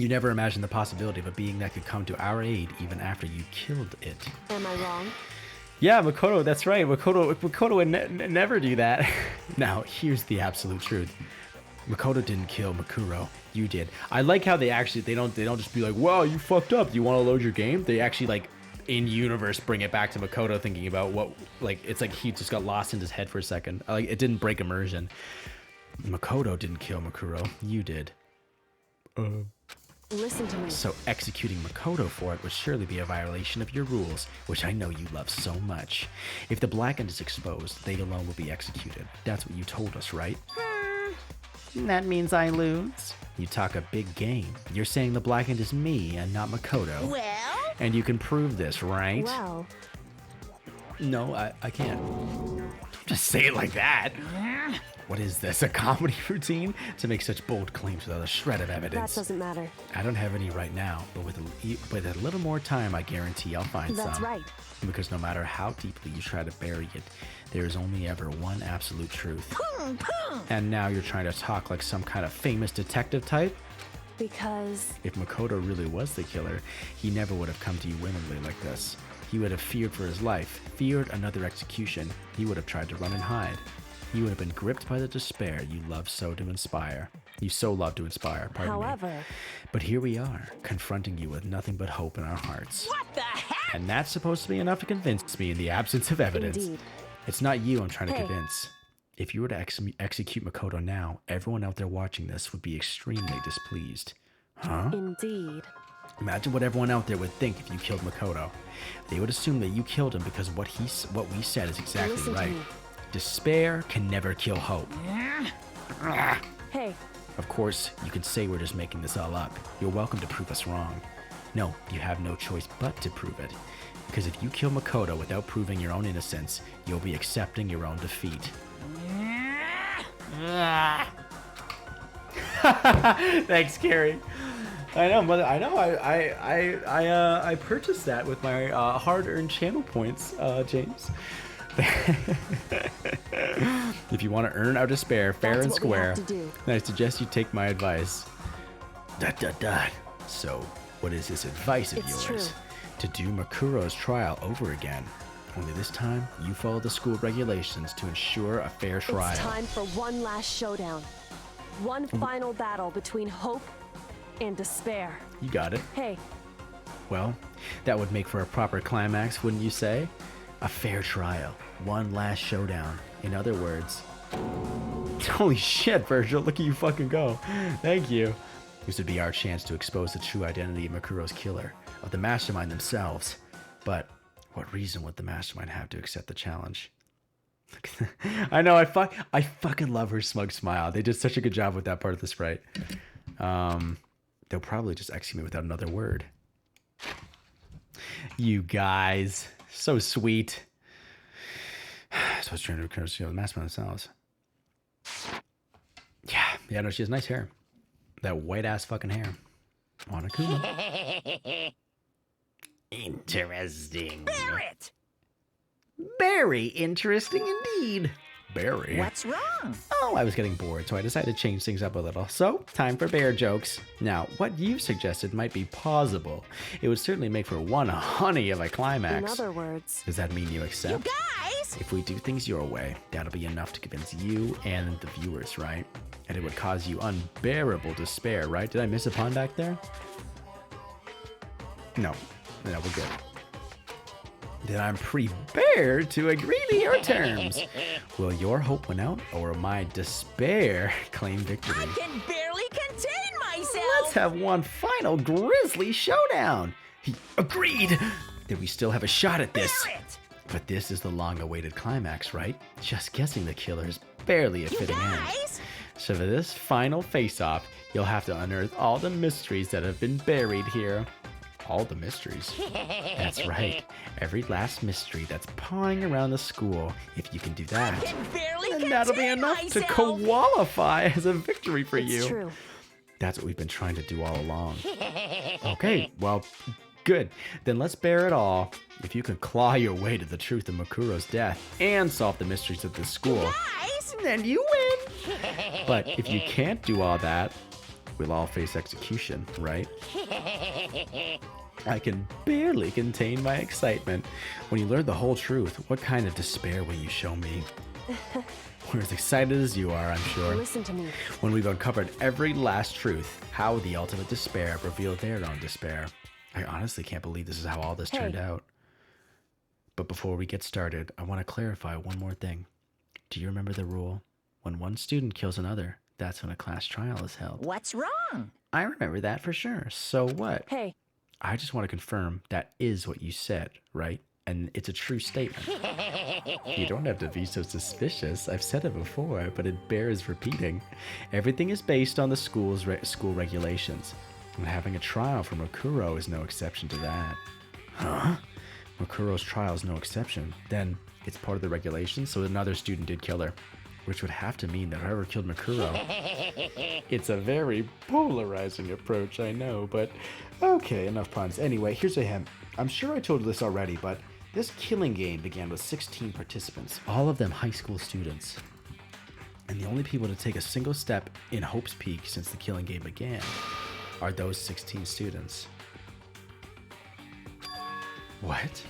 you never imagined the possibility of a being that could come to our aid even after you killed it. am I wrong? Yeah, Makoto, that's right. Makoto would never do that. Now, here's the absolute truth. Makoto didn't kill Makuro. You did. I like how they don't just be like, "Wow, you fucked up. Do you want to load your game?" They actually like in universe bring it back to Makoto thinking about what it's like he just got lost in his head for a second. Like it didn't break immersion. Makoto didn't kill Makuro. You did. Listen to me. So executing Makoto for it would surely be a violation of your rules, which I know you love so much. If the blackened is exposed, they alone will be executed. That's what you told us, right? That means I lose. You talk a big game. You're saying the blackened is me and not Makoto. Well? And you can prove this, right? Well, No, I can't. Don't just say it like that. What is this, a comedy routine? To make such bold claims without a shred of that evidence. doesn't matter. I don't have any right now, but with a little more time, I guarantee I'll find some. That's right. Because no matter how deeply you try to bury it, there is only ever one absolute truth. And now you're trying to talk like some kind of famous detective type? Because If Makoto really was the killer, he never would have come to you willingly like this. He would have feared for his life, feared another execution. He would have tried to run and hide. He would have been gripped by the despair you love so to inspire. You so love to inspire, pardon me. however, But here we are, confronting you with nothing but hope in our hearts. What the heck? And that's supposed to be enough to convince me in the absence of evidence. Indeed. It's not you I'm trying to Hey. convince. If you were to execute Makoto now, everyone out there watching this would be extremely displeased. Huh? indeed, Imagine what everyone out there would think if you killed Makoto. They would assume that you killed him because what we said is exactly Listen to right. me. Despair can never kill hope. hey, Of course, you can say we're just making this all up. You're welcome to prove us wrong. No, you have no choice but to prove it. Because if you kill Makoto without proving your own innocence, you'll be accepting your own defeat. Thanks, Carrie. I know, mother. I know. I purchased that with my hard-earned channel points, James. If you want to earn our despair fair That's and what we square, have to do. then I suggest you take my advice. ... So, What is this advice of It's yours? true. To do Makuro's trial over again. Only this time, you follow the school regulations to ensure a fair trial. It's time for one last showdown. One final battle between hope and despair. You got it. Hey, Well, that would make for a proper climax, wouldn't you say? A fair trial. One last showdown. In other words... Holy shit, Virgil, look at you fucking go. Thank you. This would be our chance to expose the true identity of Makuro's killer, of the mastermind themselves. But what reason would the mastermind have to accept the challenge? I know, I fucking love her smug smile. They did such a good job with that part of the sprite. They'll probably just execute me without another word. You guys, so sweet. So I was trying to recognize the mastermind themselves. Yeah, no, she has nice hair. That white ass fucking hair. Monokuma. Interesting. Barrett! Very interesting indeed. Barry. What's wrong? Oh, I was getting bored, so I decided to change things up a little. So, time for bear jokes. Now, what you've suggested might be plausible. It would certainly make for one honey of a in climax. other words, Does that mean you accept? Guys! If we do things your way, that'll be enough to convince you and the viewers, right? And it would cause you unbearable despair, right? Did I miss a pun back there? No, we're good. Then I'm prepared to agree to your terms. Will your hope win out, or will my despair claim victory? I can barely contain myself! Let's have one final grisly showdown. He agreed. Then we still have a shot at this. Barrett! But this is the long-awaited climax, right? Just guessing the killer is barely a You fitting end. guys! So for this final face-off, you'll have to unearth all the mysteries that have been buried here. All the mysteries. That's right. Every last mystery that's pawing around the school. If you can do that, Can barely then contain that'll be enough myself! to qualify as a victory for it's you. true. That's what we've been trying to do all along. Okay, well, good. Then let's bear it all. If you can claw your way to the truth of Makuro's death and solve the mysteries of this school, Guys! then you win. But if you can't do all that, we'll all face execution, right? I can barely contain my excitement. When you learn the whole truth, what kind of despair will you show me? We're as excited as you are, I'm sure. Listen to me. When we've uncovered every last truth, how the ultimate despair revealed their own despair. I honestly can't believe this is how all this turned out. But before we get started, I want to clarify one more thing. Do you remember the rule? When one student kills another, that's when a class trial is held. What's wrong? I remember that for sure. So what? Hey, I just want to confirm that is what you said, right? And it's a true statement. You don't have to be so suspicious. I've said it before, but it bears repeating. Everything is based on the school regulations. And having a trial for Makuro is no exception to that. Huh? Makuro's trial is no exception. Then it's part of the regulations, so another student did kill her. Which would have to mean that whoever killed Makuro... It's a very polarizing approach, I know, but... Okay, enough puns. Anyway, here's a hint. I'm sure I told you this already, but this killing game began with 16 participants, all of them high school students. And the only people to take a single step in Hope's Peak since the killing game began are those 16 students. What?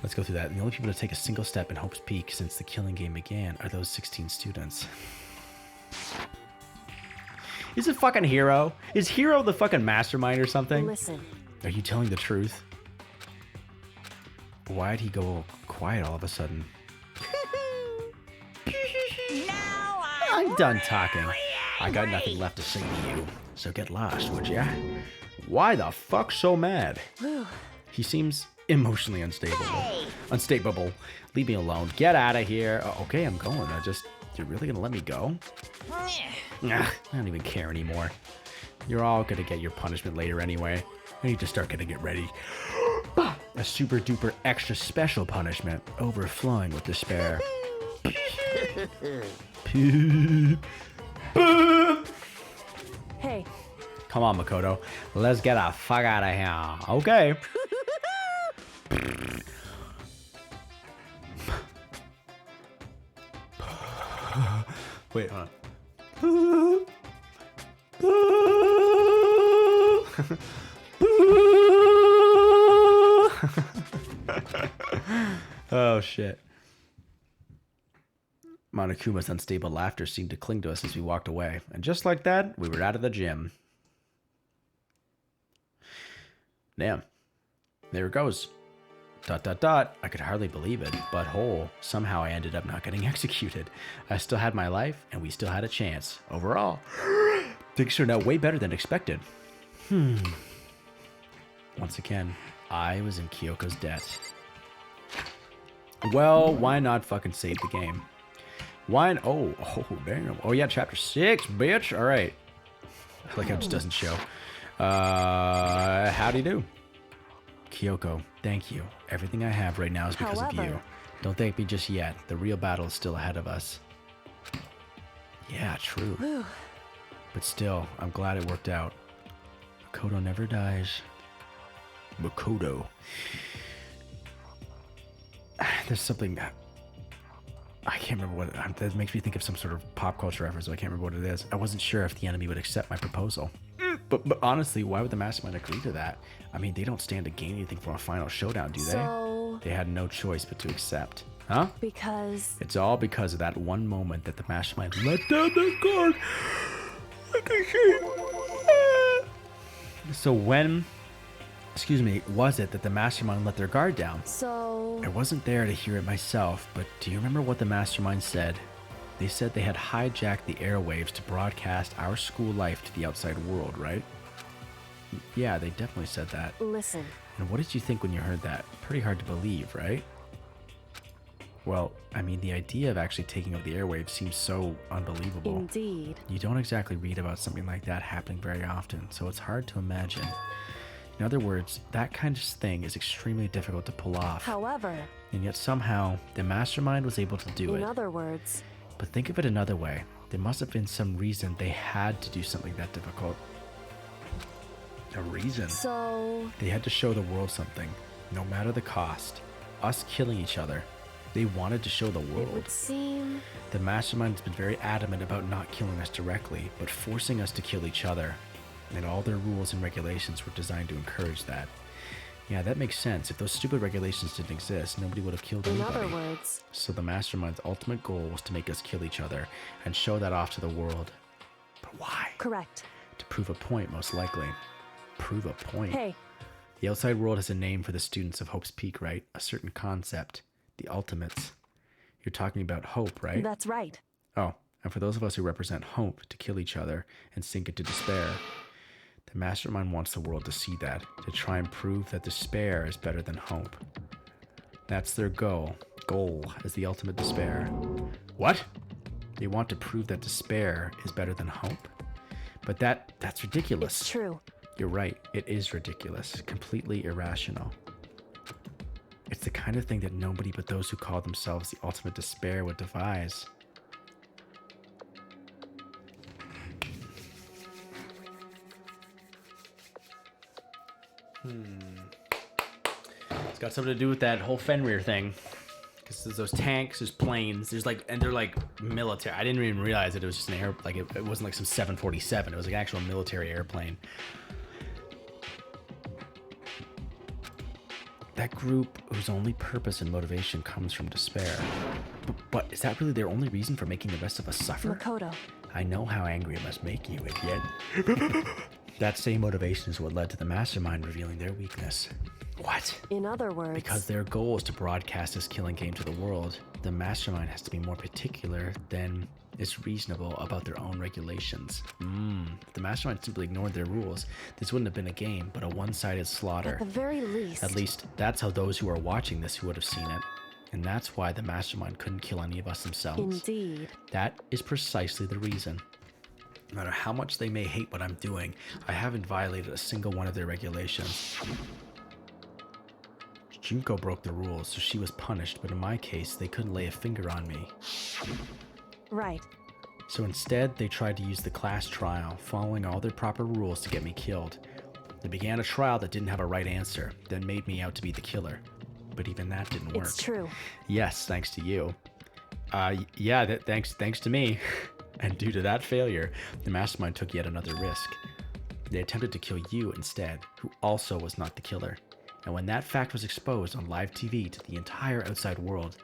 Let's go through that. The only people to take a single step in Hope's Peak since the killing game began are those 16 students. Is it fucking Hero? Is Hero the fucking mastermind or something? listen. Are you telling the truth? Why'd he go quiet all of a sudden? Now I'm done talking. I got nothing left to say to you, so get lost, would ya? Why the fuck so mad? He seems emotionally unstable. Unstable. Leave me alone. Get out of here. Okay, I'm going. You're really gonna let me go? Nah, I don't even care anymore. You're all gonna get your punishment later anyway. I need to start getting it ready. A super duper extra special punishment, overflowing with despair. Hey, Come on, Makoto. Let's get the fuck out of here. Okay. Wait, hold on. Oh, shit. Monokuma's unstable laughter seemed to cling to us as we walked away. And just like that, we were out of the gym. Damn. There it goes. ... I could hardly believe it, but somehow I ended up not getting executed. I still had my life, and we still had a chance. Overall, things turned out way better than expected. Once again, I was in Kyoko's debt. Well, why not fucking save the game? Why? Oh, damn. Oh, yeah, chapter 6, bitch. All right. I like how it just doesn't show. Howdy do. Kyoko, thank you. Everything I have right now is because of you. Don't thank me just yet. The real battle is still ahead of us. Yeah, true. But still, I'm glad it worked out. Makoto never dies. Makoto. There's something... I can't remember what... That makes me think of some sort of pop culture reference, so I can't remember what it is. I wasn't sure if the enemy would accept my proposal. But honestly, why would the mastermind agree to that? I mean, they don't stand to gain anything from a final showdown, do they? So... They had no choice but to accept. Huh? Because... It's all because of that one moment that the mastermind let down their guard. So when... Excuse me, was it that the mastermind let their guard down? So... I wasn't there to hear it myself, but do you remember what the mastermind said? They said they had hijacked the airwaves to broadcast our school life to the outside world, right? Yeah, they definitely said that. Listen. And what did you think when you heard that? Pretty hard to believe, right? Well, I mean, the idea of actually taking over the airwaves seems so unbelievable. Indeed. You don't exactly read about something like that happening very often, so it's hard to imagine. In other words, that kind of thing is extremely difficult to pull off. However... And yet somehow, the mastermind was able to do it. In other words... But think of it another way. There must have been some reason they had to do something that difficult. A reason. So... They had to show the world something, no matter the cost. Us killing each other. They wanted to show the world. It would seem... The mastermind's been very adamant about not killing us directly, but forcing us to kill each other. And all their rules and regulations were designed to encourage that. Yeah, that makes sense. If those stupid regulations didn't exist, nobody would have killed anybody. In other words... So the mastermind's ultimate goal was to make us kill each other and show that off to the world. But why? Correct. To prove a point, most likely. Prove a point? Hey. The outside world has a name for the students of Hope's Peak, right? A certain concept. The ultimates. You're talking about hope, right? That's right. Oh, and for those of us who represent hope, to kill each other and sink into despair. The mastermind wants the world to see that, to try and prove that despair is better than hope. That's their goal. Goal is the ultimate despair. What? They want to prove that despair is better than hope? But that's ridiculous. It's true. You're right. It is ridiculous. Completely irrational. It's the kind of thing that nobody but those who call themselves the ultimate despair would devise. It's got something to do with that whole Fenrir thing. Because there's those tanks, there's planes, and they're like military. I didn't even realize that it was just an air, like it wasn't like some 747. It was like an actual military airplane. That group whose only purpose and motivation comes from despair. But is that really their only reason for making the rest of us suffer? Makoto. I know how angry it must make you, idiot. That same motivation is what led to the mastermind revealing their weakness. What? In other words... Because their goal is to broadcast this killing game to the world, the mastermind has to be more particular than is reasonable about their own regulations. If the mastermind simply ignored their rules, this wouldn't have been a game, but a one-sided slaughter. At the very least... At least, that's how those who are watching this would have seen it. And that's why the mastermind couldn't kill any of us themselves. Indeed. That is precisely the reason. No matter how much they may hate what I'm doing, I haven't violated a single one of their regulations. Junko broke the rules, so she was punished, but in my case, they couldn't lay a finger on me. Right. So instead, they tried to use the class trial, following all their proper rules to get me killed. They began a trial that didn't have a right answer, then made me out to be the killer. But even that didn't work. It's true. Yes, thanks to you. Thanks to me. And due to that failure, the mastermind took yet another risk. They attempted to kill you instead, who also was not the killer. And when that fact was exposed on live TV to the entire outside world,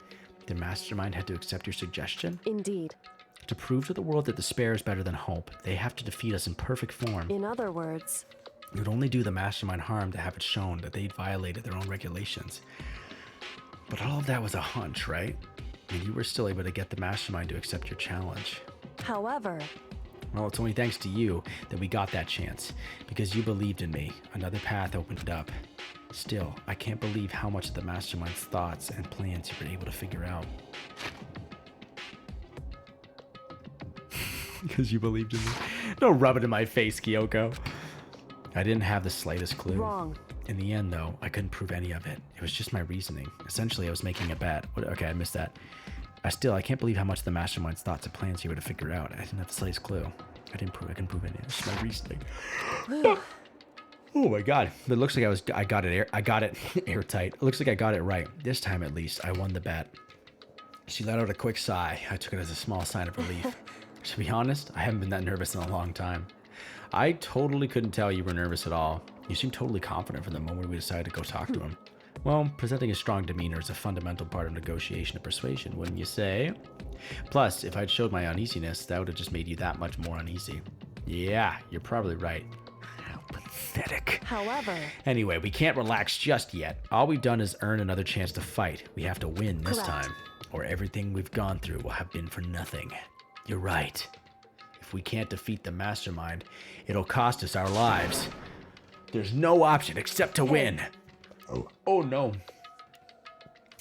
the mastermind had to accept your suggestion? Indeed. To prove to the world that despair is better than hope, they have to defeat us in perfect form. In other words, It would only do the mastermind harm to have it shown that they'd violated their own regulations. But all of that was a hunch, right? And you were still able to get the mastermind to accept your challenge. however, Well, it's only thanks to you that we got that chance. Because you believed in me, another path opened up. Still, I can't believe how much of the mastermind's thoughts and plans you were able to figure out. Because you believed in me. Don't rub it in my face, Kyoko. I didn't have the slightest clue. wrong. In the end, though, I couldn't prove any of it. It was just my reasoning. Essentially, I was making a bet. Okay, I missed that. I can't believe how much the mastermind's thoughts and plans you were to figure out. I didn't have the slightest clue. I couldn't prove any. It was just my reasoning. Oh my god! But it looks like I got it airtight. It looks like I got it right this time. At least I won the bet. She let out a quick sigh. I took it as a small sign of relief. To be honest, I haven't been that nervous in a long time. I totally couldn't tell you were nervous at all. You seemed totally confident from the moment we decided to go talk to him. Well, presenting a strong demeanor is a fundamental part of negotiation and persuasion, wouldn't you say? Plus, if I'd showed my uneasiness, that would have just made you that much more uneasy. Yeah, you're probably right. How pathetic. However, Anyway, we can't relax just yet. All we've done is earn another chance to fight. We have to win this Correct. time, or everything we've gone through will have been for nothing. You're right. If we can't defeat the mastermind, it'll cost us our lives. There's no option except to win. Oh no.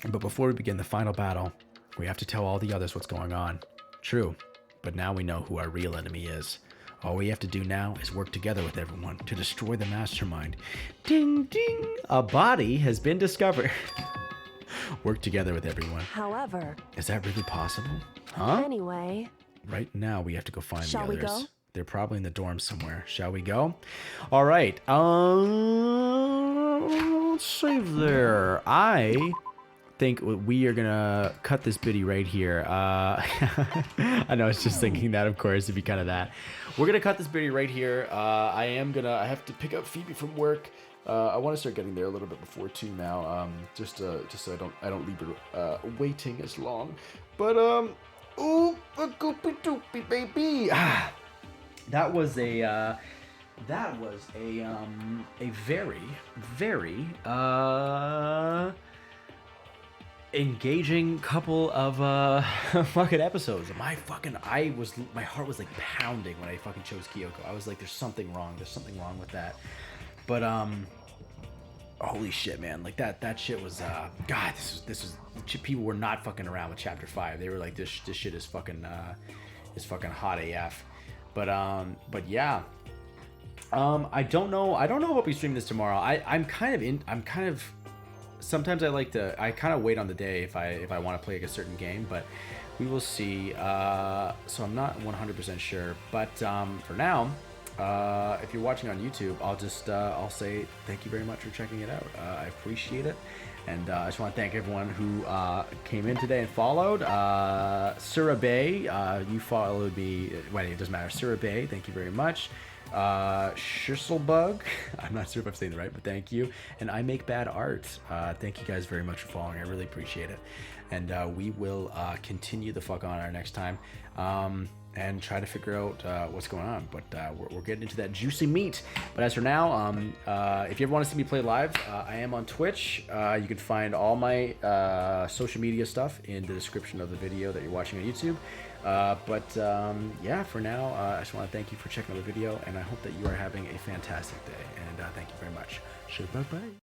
But before we begin the final battle, we have to tell all the others what's going on. True, but now we know who our real enemy is. All we have to do now is work together with everyone to destroy the mastermind. Ding ding! A body has been discovered. Work together with everyone. however, Is that really possible? Huh? anyway, Right now, we have to go find Shall the we others. go? They're probably in the dorm somewhere. Shall we go? All right. Let's save there. I think we are gonna cut this biddy right here. I know I was just thinking that, of course, it'd be kind of that. We're gonna cut this biddy right here. I have to pick up Phoebe from work. I want to start getting there a little bit before 2 now, just so I don't leave her waiting as long. But ooh, a goopy doopy baby. That was a very engaging couple of fucking episodes. My heart was like pounding when I fucking chose Kyoko. I was like, there's something wrong with that. But holy shit, man, like that shit was god, this was people were not fucking around with chapter 5. They were like, this shit is fucking hot AF. But yeah. I don't know if I'll be streaming this tomorrow. Sometimes I kind of wait on the day if I want to play like a certain game, but we will see. So I'm not 100% sure, but for now, if you're watching on YouTube, I'll say thank you very much for checking it out. I appreciate it. And I just want to thank everyone who came in today and followed. Surabay, you followed me. Wait, it doesn't matter. Surabay, thank you very much. Schisselbug, I'm not sure if I'm saying it right, but thank you. And I Make Bad Art. Thank you guys very much for following. I really appreciate it. And we will continue the fuck on our next time. And try to figure out what's going on. But we're getting into that juicy meat. But as for now, if you ever want to see me play live, I am on Twitch. You can find all my social media stuff in the description of the video that you're watching on YouTube. Yeah, for now, I just want to thank you for checking out the video, and I hope that you are having a fantastic day. And thank you very much. So bye-bye.